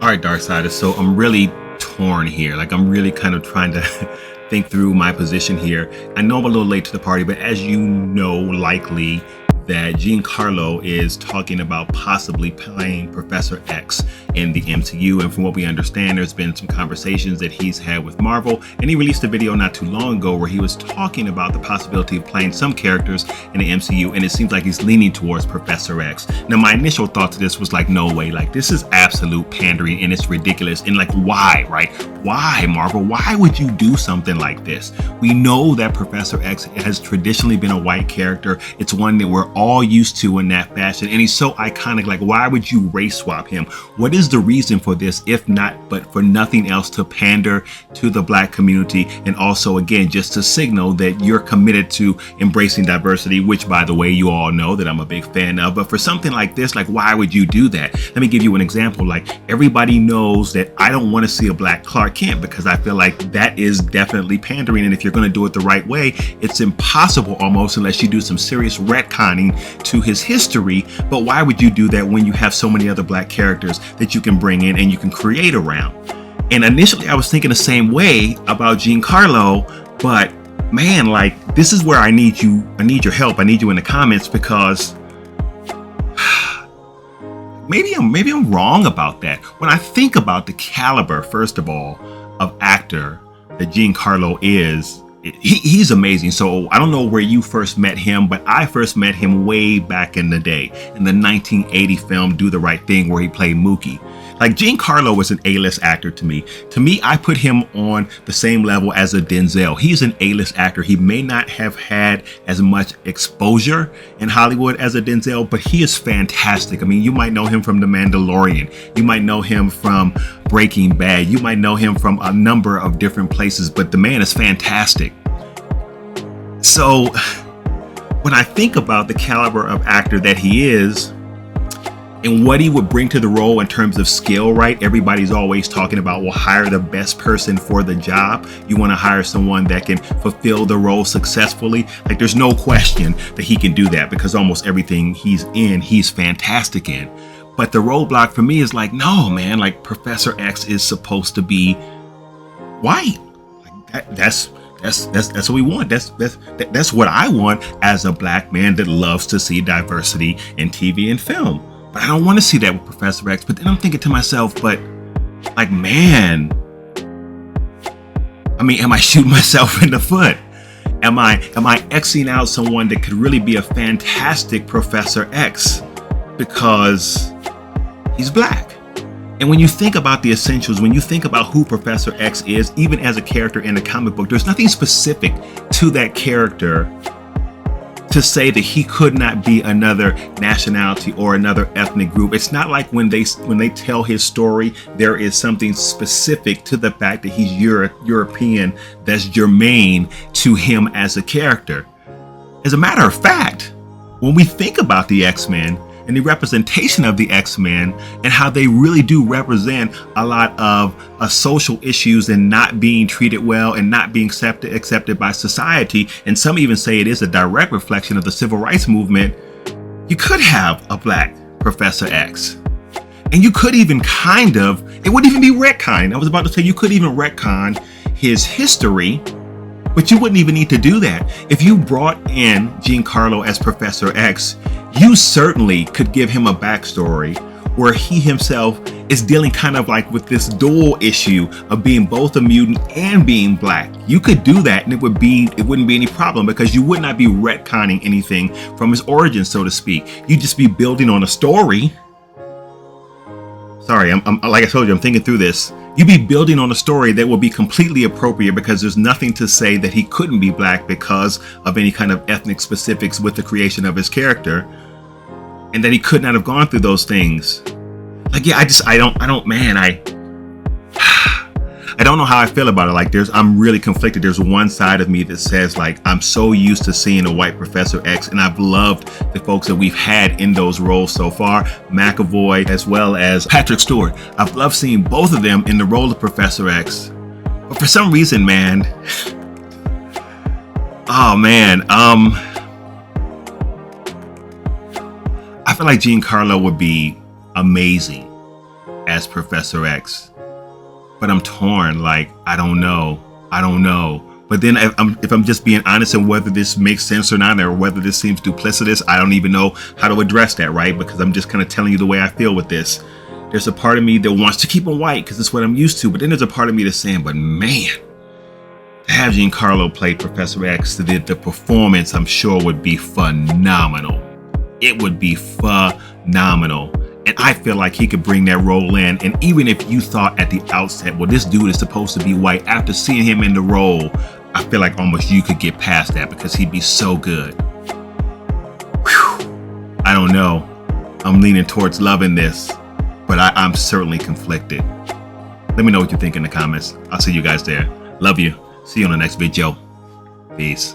All right, Darksider. So I'm really torn here. Like I'm really kind of trying to think through my position here. I know I'm a little late to the party, but as you know, likely that Giancarlo is talking about possibly playing Professor X in the MCU. And from what we understand, there's been some conversations that he's had with Marvel. And he released a video not too long ago where he was talking about the possibility of playing some characters in the MCU. And it seems like he's leaning towards Professor X. Now, my initial thought to this was like, no way, like this is absolute pandering and it's ridiculous. And like, why, right? Why, Marvel? Why would you do something like this? We know that Professor X has traditionally been a white character. It's one that we're all used to in that fashion. And he's so iconic. Like, why would you race swap him? What is the reason for this, if not but for nothing else to pander to the Black community, and also again just to signal that you're committed to embracing diversity, which by the way you all know that I'm a big fan of. But for something like this, like why would you do that? Let me give you an example. Like everybody knows that I don't want to see a Black Clark Kent because I feel like that is definitely pandering, and if you're going to do it the right way, it's impossible almost unless you do some serious retconning to his history. But why would you do that when you have so many other Black characters that you can bring in and you can create around? And initially I was thinking the same way about Giancarlo, but man, like this is where I need your help. I need you in the comments, because maybe I'm wrong about that. When I think about the caliber, first of all, of actor that Giancarlo is, he's amazing. So I don't know where you first met him, but I first met him way back in the day in the 1980 film Do the Right Thing, where he played Mookie. Like Giancarlo was an A-list actor to me. To me, I put him on the same level as a Denzel. He's an A-list actor. He may not have had as much exposure in Hollywood as a Denzel, but he is fantastic. I mean, you might know him from The Mandalorian. You might know him from Breaking Bad. You might know him from a number of different places, but the man is fantastic. So when I think about the caliber of actor that he is, and what he would bring to the role in terms of skill, right? Everybody's always talking about, well, hire the best person for the job. You want to hire someone that can fulfill the role successfully. Like there's no question that he can do that, because almost everything he's in, he's fantastic in. But the roadblock for me is like, no, man, like Professor X is supposed to be white. Like that's what we want. That's what I want as a Black man that loves to see diversity in TV and film. But I don't want to see that with Professor X. But then I'm thinking to myself, but like, man, I mean, am I shooting myself in the foot? Am I Xing out someone that could really be a fantastic Professor X because he's Black? And when you think about the essentials, when you think about who Professor X is, even as a character in the comic book, there's nothing specific to that character to say that he could not be another nationality or another ethnic group. It's not like when they tell his story, there is something specific to the fact that he's European that's germane to him as a character. As a matter of fact, when we think about the X-Men and the representation of the X-Men and how they really do represent a lot of social issues and not being treated well and not being accepted by society, and some even say it is a direct reflection of the civil rights movement, you could have a Black Professor X. And you could even it wouldn't even be retcon. I was about to say you could even retcon his history, but you wouldn't even need to do that. If you brought in Giancarlo as Professor X, you certainly could give him a backstory where he himself is dealing kind of like with this dual issue of being both a mutant and being Black. You could do that and it wouldn't be any problem, because you would not be retconning anything from his origin, so to speak. You'd just be building on a story. Sorry, I'm like I told you, I'm thinking through this. You'd be building on a story that will be completely appropriate, because there's nothing to say that he couldn't be Black because of any kind of ethnic specifics with the creation of his character, and that he could not have gone through those things. Like, yeah, I don't know how I feel about it. Like I'm really conflicted. There's one side of me that says like, I'm so used to seeing a white Professor X, and I've loved the folks that we've had in those roles so far, McAvoy as well as Patrick Stewart. I've loved seeing both of them in the role of Professor X. But for some reason, man, I feel like Giancarlo would be amazing as Professor X. But I'm torn. Like, I don't know. But then if I'm just being honest and whether this makes sense or not, or whether this seems duplicitous, I don't even know how to address that, right? Because I'm just kind of telling you the way I feel with this. There's a part of me that wants to keep him white because it's what I'm used to. But then there's a part of me that's saying, but man, to have Giancarlo play Professor X, the performance I'm sure would be phenomenal. It would be phenomenal. And I feel like he could bring that role in. And even if you thought at the outset, well, this dude is supposed to be white, after seeing him in the role, I feel like almost you could get past that because he'd be so good. Whew. I don't know. I'm leaning towards loving this, but I'm certainly conflicted. Let me know what you think in the comments. I'll see you guys there. Love you. See you on the next video. Peace.